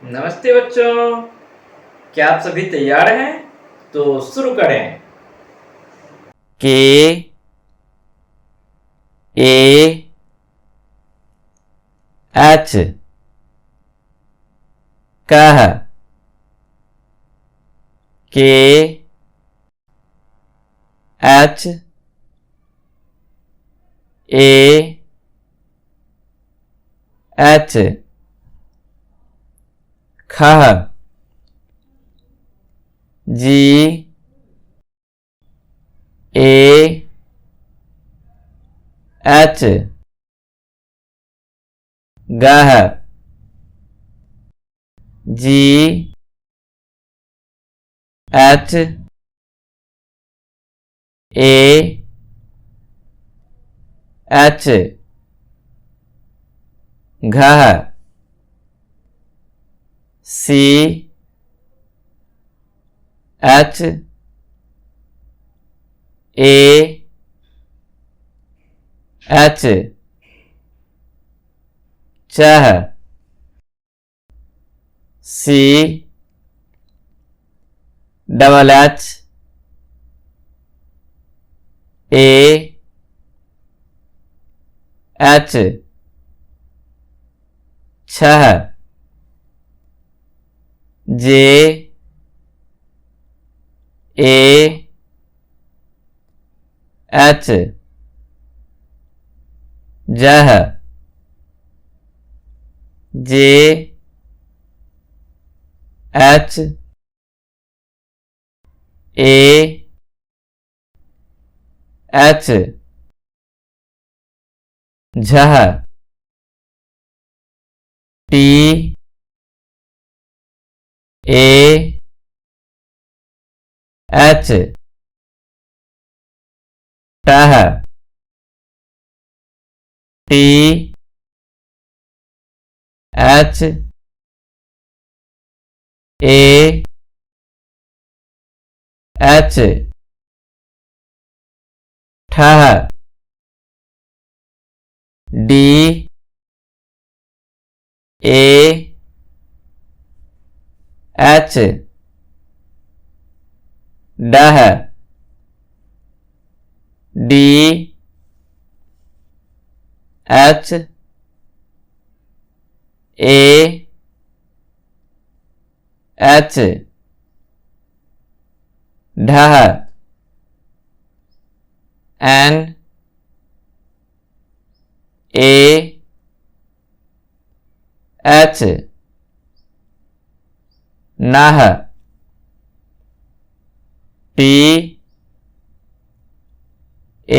नमस्ते बच्चों, क्या आप सभी तैयार हैं? तो शुरू करें। के ए एच कह के एच ए एच खह जी ए एच गह जी एच ए एच घह सी एच ए एच चह C double H A H छह जे ए एच जह जे एच ए एच झह टी ए एच टह T H A H ठह D A H डह D H A H ढह N A H नह T A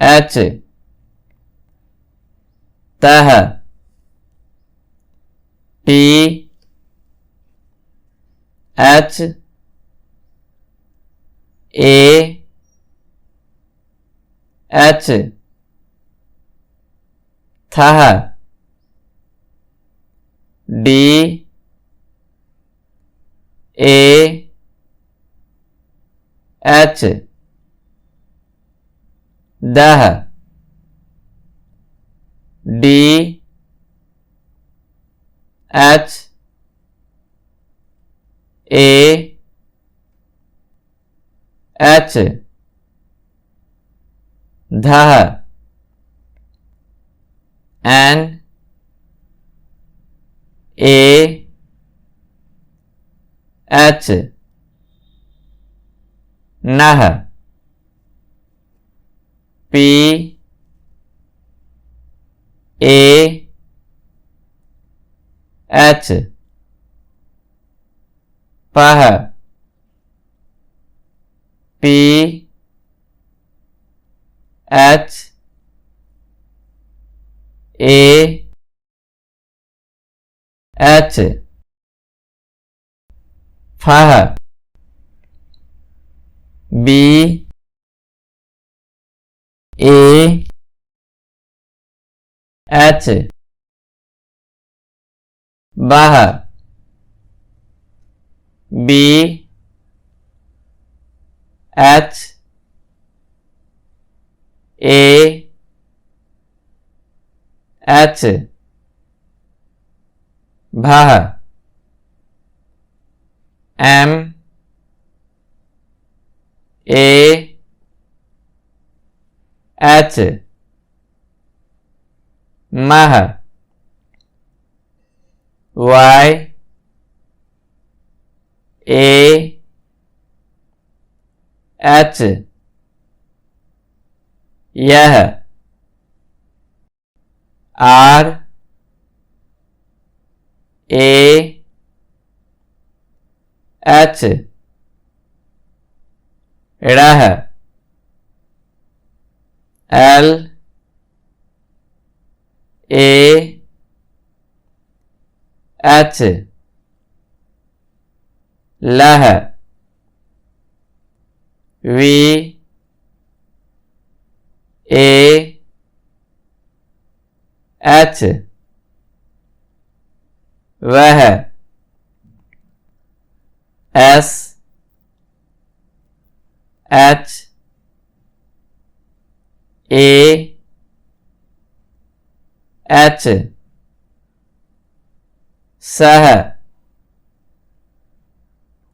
H तह T H A H थह D A H दह D H A H धह N A H नह P A H पह पी एच ए एच फह B A H बह बी एच ए एच भः M A H मह Y A H यह R A H रह L A H लह V A H वह S H A H सह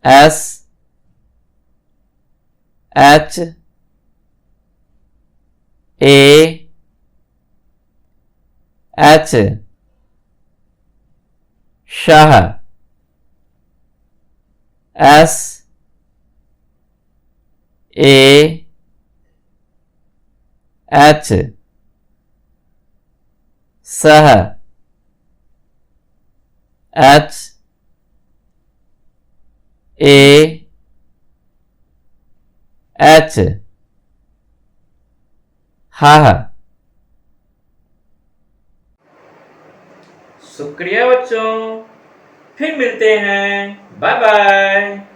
S H A H शह S A H सह H A H हः शुक्रिया बच्चों, फिर मिलते हैं। Bye bye.